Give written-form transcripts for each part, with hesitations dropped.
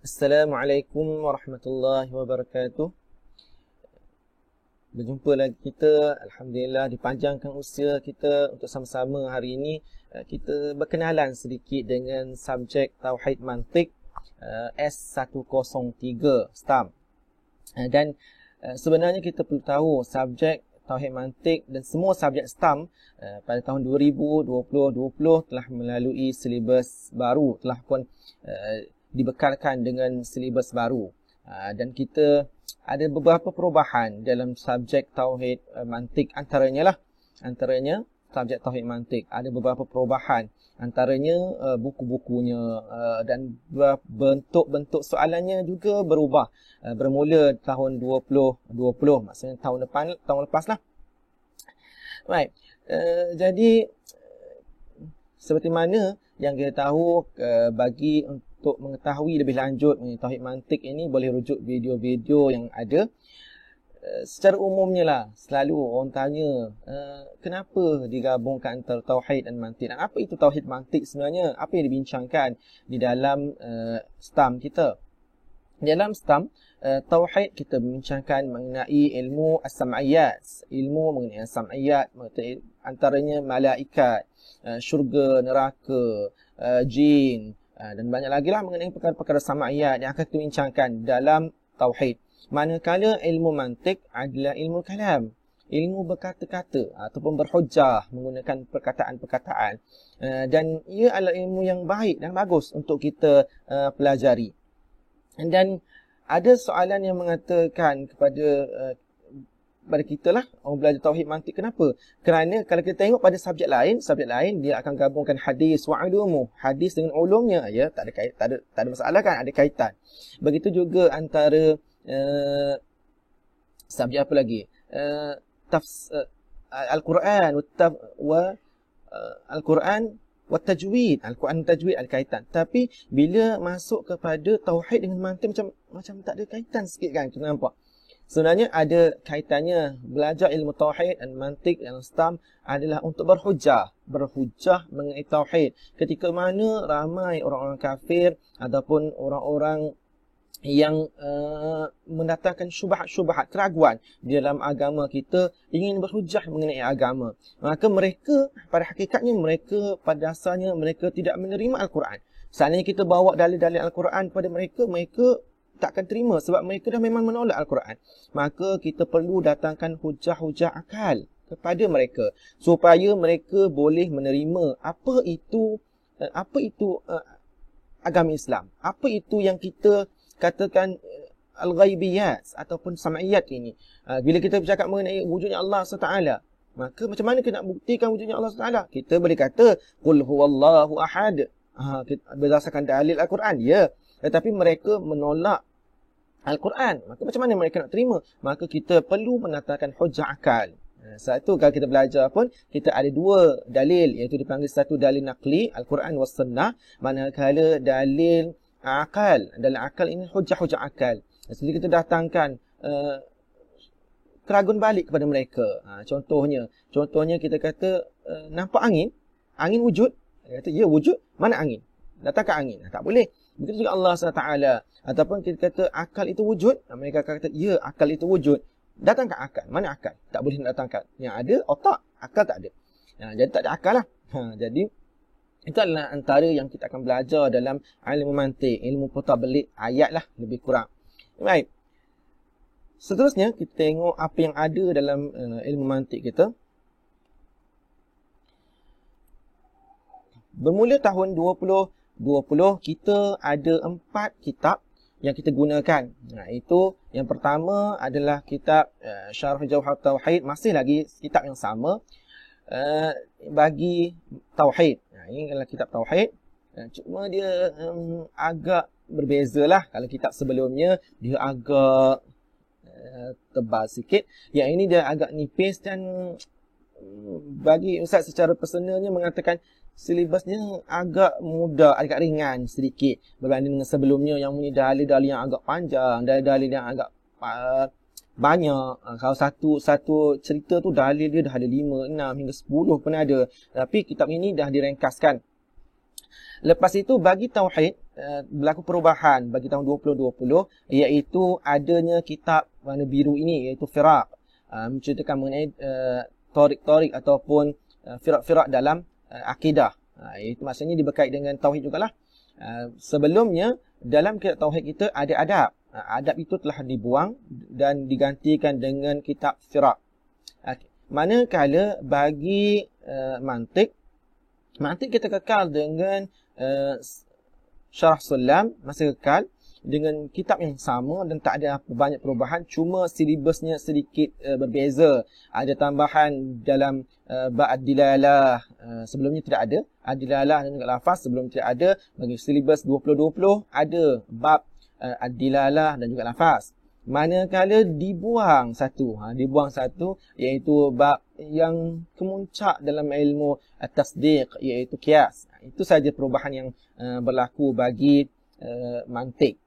Assalamualaikum warahmatullahi wabarakatuh. Berjumpa lagi kita. Alhamdulillah dipanjangkan usia kita untuk sama-sama hari ini kita berkenalan sedikit dengan subjek Tauhid Mantik S103 STAM. Dan sebenarnya kita perlu tahu subjek Tauhid Mantik dan semua subjek STAM pada tahun 2020 telah melalui silibus baru, telah pun dibekalkan dengan silibus baru. Dan kita ada beberapa perubahan dalam subjek Tauhid Mantik, antaranya subjek Tauhid Mantik ada beberapa perubahan, antaranya buku-bukunya dan bentuk-bentuk soalannya juga berubah bermula tahun 2020, maksudnya tahun lepas lah. Right. Jadi seperti mana yang kita tahu, bagi untuk mengetahui lebih lanjut mengenai Tauhid Mantik ini, boleh rujuk video-video yang ada. Secara umumnya lah, selalu orang tanya kenapa digabungkan antara Tauhid dan Mantik, dan apa itu Tauhid Mantik sebenarnya, apa yang dibincangkan di dalam STAM kita. Dalam STAM Tauhid kita membincangkan mengenai ilmu as-sam'iyat, ilmu mengenai as-sam'iyat, antaranya malaikat, syurga, neraka, jin, dan banyak lagi lah mengenai perkara-perkara sam'iyat yang akan kita bincangkan dalam Tauhid. Manakala ilmu mantik adalah ilmu kalam, ilmu berkata-kata ataupun berhujah menggunakan perkataan-perkataan, dan ia adalah ilmu yang baik dan bagus untuk kita pelajari. Dan ada soalan yang mengatakan kepada kita lah, orang belajar Tauhid Mantik, kenapa? Kerana kalau kita tengok pada subjek lain dia akan gabungkan hadis wa ulumu, hadis dengan ulumnya, ya, tak ada masalah kan, ada kaitan. Begitu juga antara subjek apa lagi? Al-Quran Al-Quran wa tajwid, Al-Quran tajwid ada kaitan. Tapi bila masuk kepada Tauhid dengan Mantik macam tak ada kaitan sikit kan, kita nampak. Sebenarnya ada kaitannya. Belajar ilmu Tauhid dan Mantik dan STAM adalah untuk berhujah mengenai Tauhid. Ketika mana ramai orang-orang kafir ataupun orang-orang yang mendatangkan syubhat-syubhat, keraguan di dalam agama kita, ingin berhujah mengenai agama, maka mereka pada hakikatnya, pada dasarnya mereka tidak menerima Al-Quran. Seandainya kita bawa dalil-dalil Al-Quran kepada mereka, mereka takkan terima sebab mereka dah memang menolak Al-Quran. Maka kita perlu datangkan hujah-hujah akal kepada mereka supaya mereka boleh menerima apa itu agama Islam, apa itu yang kita katakan al-ghaibiyat ataupun sam'iyat ini. Bila kita bercakap mengenai wujudnya Allah SWT, maka macam mana kita nak buktikan wujudnya Allah SWT? Kita boleh kata qul huwallahu ahad, berdasarkan dalil Al-Quran, ya. Tetapi mereka menolak Al-Quran, maka macam mana mereka nak terima? Maka kita perlu mendatangkan hujah akal. Satu, kalau kita belajar pun, kita ada dua dalil, iaitu dipanggil satu dalil naqli, Al-Quran was sunnah, manakala dalil akal, dalam akal ini hujah-hujah akal. Jadi kita datangkan keraguan balik kepada mereka. Contohnya kita kata nampak angin wujud. Dia kata ya wujud, mana angin? Datangkan angin. Tak boleh. Begitu juga Allah SWT. Ataupun kita kata akal itu wujud, mereka kata ya akal itu wujud. Datangkan akal. Mana akal? Tak boleh nak datangkan. Yang ada otak, akal tak ada. Jadi tak ada akal lah. Jadi itu adalah antara yang kita akan belajar dalam ilmu mantik, ilmu putar belik ayat lah, lebih kurang. Baik. Seterusnya kita tengok apa yang ada dalam ilmu mantik kita. Bermula tahun 2020 kita ada 4 kitab yang kita gunakan. Itu yang pertama adalah kitab Syarh Jawhar Tauhid, masih lagi kitab yang sama, bagi Tauhid. Ini adalah kitab Tauhid. Cuma dia agak berbeza lah. Kalau kitab sebelumnya dia agak tebal sikit. Yang ini dia agak nipis, dan bagi Ustaz secara personalnya mengatakan silibusnya agak mudah, agak ringan sedikit berbanding dengan sebelumnya yang punya dalil-dalil yang agak panjang, dalil-dalil yang agak banyak. Kalau satu cerita tu dalil dia dah ada 5, 6 hingga 10 pun ada. Tapi kitab ini dah direngkaskan Lepas itu bagi tauhid berlaku perubahan bagi tahun 2020, iaitu adanya kitab warna biru ini, iaitu Firaq, menceritakan mengenai torik-torik ataupun firak-firak dalam akidah. Itu maksudnya berkait dengan tauhid jugalah. Sebelumnya dalam kitab tauhid kita ada adab. Adab itu telah dibuang dan digantikan dengan kitab Firaq. Manakala bagi mantik kita kekal dengan Syarah Sulam, masih kekal dengan kitab yang sama dan tak ada banyak perubahan, cuma silibusnya sedikit berbeza. Ada tambahan dalam bab ad-dilalah, sebelumnya tidak ada. Ad-dilalah dan juga lafaz sebelum tidak ada. Bagi silibus 2020 ada bab ad-dilalah dan juga lafaz. Manakala dibuang satu, iaitu bab yang kemuncak dalam ilmu at-tasdiq, iaitu qiyas. Itu saja perubahan yang berlaku bagi mantik.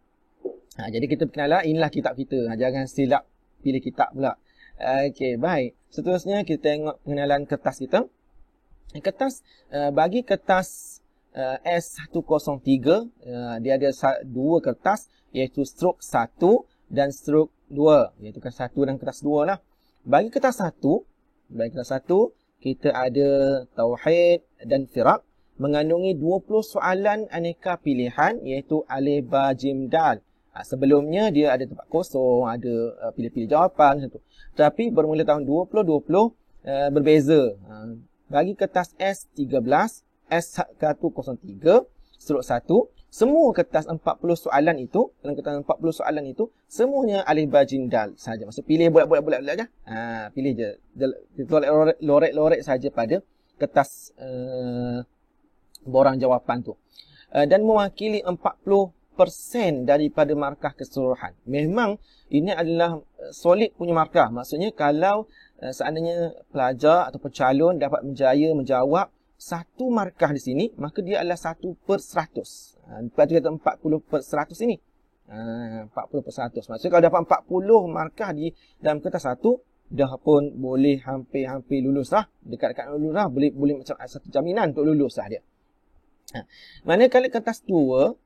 Jadi kita perkenalan, inilah kitab kita. Jangan silap pilih kitab pula. Okey, baik. Seterusnya kita tengok pengenalan kertas kita. Bagi kertas S103, dia ada dua kertas, iaitu strok 1 dan strok 2, iaitu kertas 1 dan kertas 2 lah. Bagi kertas 1, kita ada tauhid dan firaq, mengandungi 20 soalan aneka pilihan, iaitu alif, ba, jim, dal. Sebelumnya dia ada tempat kosong, ada pilih-pilih jawapan. Tapi bermula tahun 2020 berbeza. Bagi kertas S13, S103, strok 1, semua kertas 40 soalan itu, dalam kertas 40 soalan itu, semuanya alif, ba, jim, dal saja. Maksud pilih bulat-bulat je. Pilih je. Lorek-lorek saja pada kertas borang jawapan tu. Dan mewakili 40% daripada markah keseluruhan. Memang ini adalah solid punya markah. Maksudnya kalau seandainya pelajar atau calon dapat menjaya menjawab satu markah di sini, maka dia adalah 1/100. Lepas tu kata 40/100 ini. 40/100. Maksudnya kalau dapat 40 markah di dalam kertas satu, dah pun boleh hampir lulus lah. Dekat-dekat lulus lah. Boleh macam satu jaminan untuk lulus lah dia. Manakala kertas 2,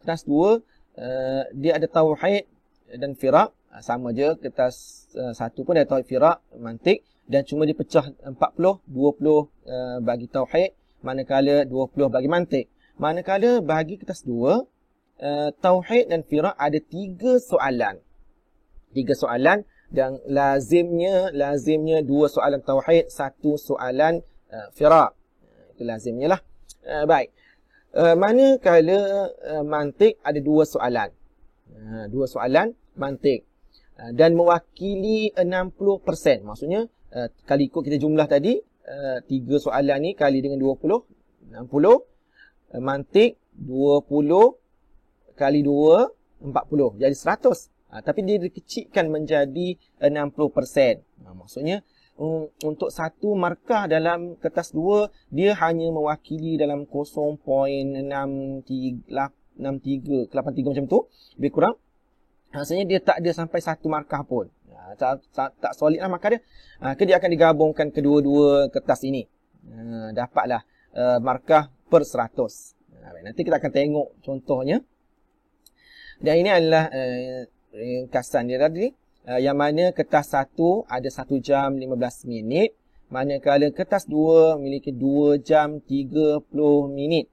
dia ada tauhid dan firaq. Sama je, kertas 1 pun ada tauhid, firaq, mantik. Dan cuma dipecah 40, 20 bagi tauhid, manakala 20 bagi mantik. Manakala bagi kertas 2, tauhid dan firaq ada 3 soalan. 3 soalan dan lazimnya 2 soalan tauhid, 1 soalan firaq. Itu lazimnya lah. Baik. Manakala mantik ada 2 soalan. 2 soalan mantik. Dan mewakili 60%. Maksudnya, kali ikut kita jumlah tadi, 3 soalan ni kali dengan 20, 60. Mantik 20 kali 2, 40. Jadi 100. Tapi dia dikecilkan menjadi 60%. Maksudnya, untuk satu markah dalam kertas 2, dia hanya mewakili dalam 0.6383 macam tu. Lebih kurang. Maksudnya dia tak ada sampai satu markah pun. Tak solid lah markah dia. Dia akan digabungkan kedua-dua kertas ini. Dapatlah markah per 100. Nanti kita akan tengok contohnya. Dan ini adalah ringkasan dia tadi. Yang mana kertas 1 ada 1 jam 15 minit. Manakala kertas 2 memiliki 2 jam 30 minit.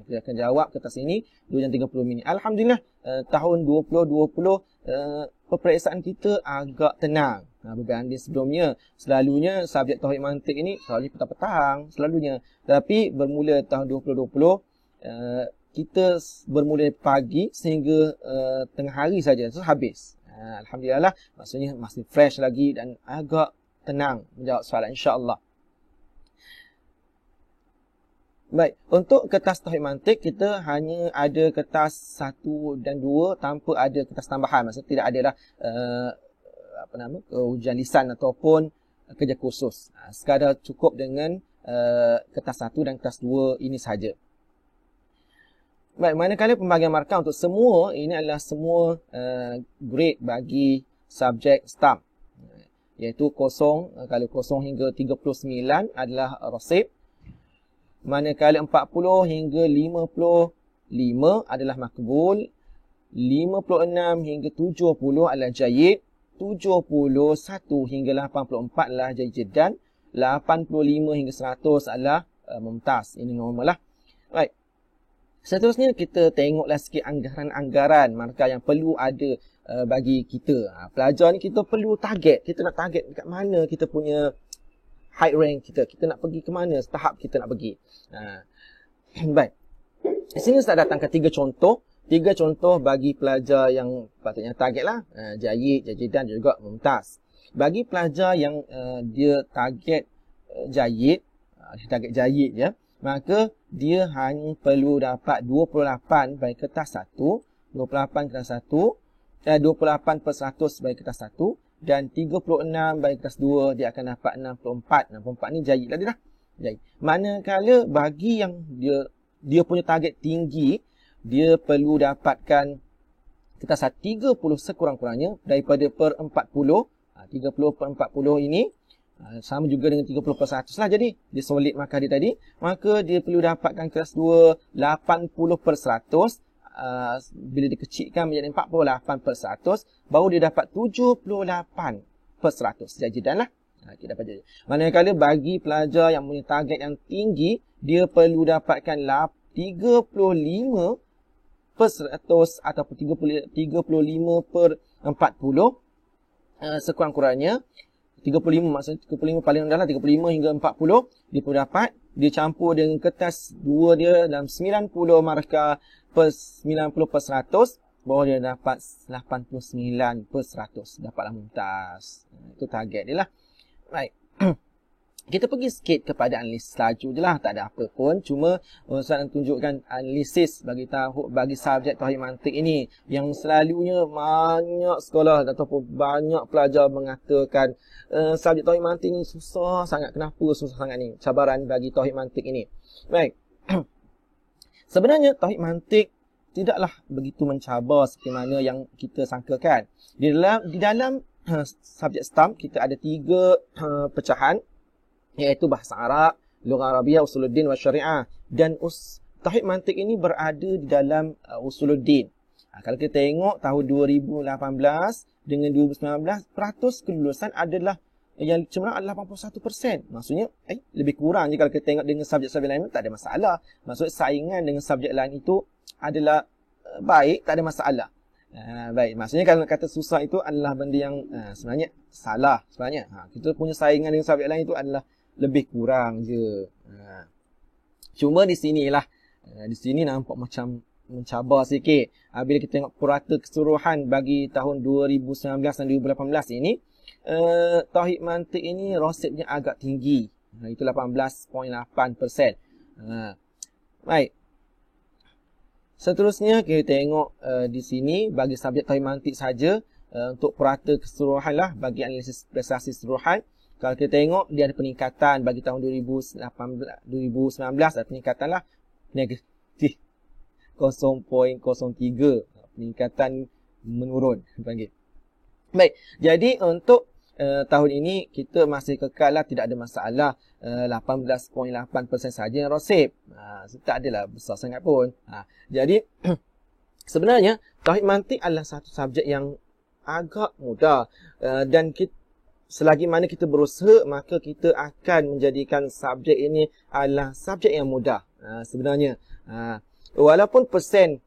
Kita akan jawab kertas ini 2 jam 30 minit. Alhamdulillah, tahun 2020 peperiksaan kita agak tenang. Berbanding sebelumnya. Selalunya subjek tauhid mantik ini selalunya petang-petang. Selalunya. Tapi bermula tahun 2020, kita bermula pagi sehingga tengah hari saja. So, habis. Alhamdulillah lah. Maksudnya masih fresh lagi dan agak tenang menjawab soalan, insya-Allah. Baik, untuk kertas tauhid mantik kita hanya ada kertas 1 dan 2 tanpa ada kertas tambahan. Maksudnya tidak adalah ujian lisan ataupun kerja khusus. Sekadar cukup dengan kertas 1 dan kertas 2 ini sahaja. Baik, manakala pembagian markah untuk semua, ini adalah semua grade bagi subjek STAM. Iaitu 0, kalau 0 hingga 39 adalah rasib. manakala 40 hingga 55 adalah makbul, 56 hingga 70 adalah jayyid, 71 hingga 84 adalah jayyid dan 85 hingga 100 adalah mumtaz. Ini normal lah. Baik. Seterusnya kita tengoklah sikit anggaran-anggaran markah yang perlu ada bagi kita. Pelajar ni kita perlu target. Kita nak target dekat mana kita punya high rank kita. Kita nak pergi ke mana tahap kita nak pergi. Baik. Di sini saya datangkan 3 contoh. 3 contoh bagi pelajar yang patutnya target lah. Jayyid, dan juga mumtaz. Bagi pelajar yang dia target jayyid, target jayyid je, maka dia hanya perlu dapat 28 bagi kertas 1, 28 kertas 1, 28% bagi kertas 1 dan 36 bagi kertas 2 dia akan dapat 64. 64 ni jayyid lah dia dah. Jayyid. Manakala bagi yang dia punya target tinggi, dia perlu dapatkan kertas 30 sekurang-kurangnya daripada per 40. 30 per 40 ini sama juga dengan 30% lah. Jadi dia solid markah dia tadi. Maka dia perlu dapatkan kelas 2 80%. Bila dikecilkan menjadi 48%, baru dia dapat 78%. Jajidan lah. Kita dapat jadi. Manakala bagi pelajar yang punya target yang tinggi, dia perlu dapatkan 35% ataupun 35 per 40. Sekurang-kurangnya 35, maksudnya 35 paling rendah lah, 35 hingga 40 dia pun dapat. Dia campur dengan kertas 2 dia dalam 90 markah per 90%, baru dia dapat 89%. Dapatlah mumtaz. Itu target dia lah. Baik. Kita pergi sikit kepada analisis laju je lah. Tak ada apa pun. Cuma Ustaz nak tunjukkan analisis bagi subjek tauhid mantik ini. Yang selalunya banyak sekolah ataupun banyak pelajar mengatakan subjek tauhid mantik ini susah sangat. Kenapa susah sangat ni? Cabaran bagi tauhid mantik ini. Baik. Sebenarnya tauhid mantik tidaklah begitu mencabar seperti mana yang kita sangkakan. Di dalam subjek STAM kita ada 3 pecahan, iaitu bahasa Arab, Lughah Arabiah, Usuluddin wa Syariah. Dan tauhid mantik ini berada di dalam Usuluddin. Kalau kita tengok tahun 2018 dengan 2019, peratus kelulusan adalah yang cemerlang adalah 81%. Maksudnya lebih kurang je kalau kita tengok dengan subjek-subjek lain, tak ada masalah. Maksud saingan dengan subjek lain itu adalah baik, tak ada masalah. Baik, maksudnya kalau kata susah itu adalah benda yang sebenarnya salah sebenarnya. Kita punya saingan dengan subjek lain itu adalah lebih kurang je. Cuma di sinilah, di sini nampak macam mencabar sikit. Bila kita tengok purata keseluruhan bagi tahun 2019 dan 2018 ini, tauhid mantik ini rosibnya agak tinggi. Itu 18.8%. Baik. Seterusnya kita tengok di sini bagi subjek tauhid mantik saja, untuk purata keseluruhan lah bagi analisis prestasi keseluruhan. Kalau kita tengok dia ada peningkatan bagi tahun 2019 ada peningkatan lah negatif 0.03, peningkatan menurun panggil. Baik, jadi untuk tahun ini kita masih kekal lah, tidak ada masalah. 18.8% saja yang rosib. Tak adalah besar sangat pun. Jadi sebenarnya tauhid mantik adalah satu subjek yang agak mudah, dan selagi mana kita berusaha, maka kita akan menjadikan subjek ini adalah subjek yang mudah. Sebenarnya walaupun persen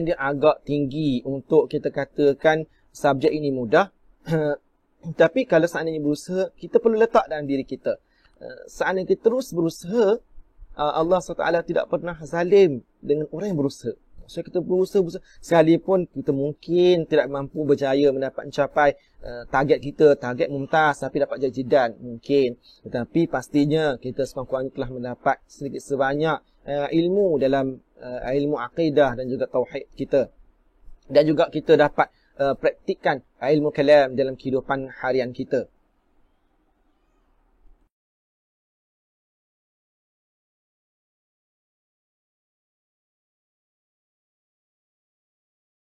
dia agak tinggi untuk kita katakan subjek ini mudah, tapi kalau seandainya berusaha, kita perlu letak dalam diri kita, seandainya kita terus berusaha, Allah SWT tidak pernah zalim dengan orang yang berusaha. Maksudnya kita berusaha sekalipun kita mungkin tidak mampu berjaya mencapai target kita, target mumtaz, tapi dapat jajidan mungkin. Tetapi pastinya kita sekurang-kurangnya telah mendapat sedikit sebanyak ilmu dalam ilmu akidah dan juga tauhid kita. Dan juga kita dapat praktikkan ilmu kalam dalam kehidupan harian kita.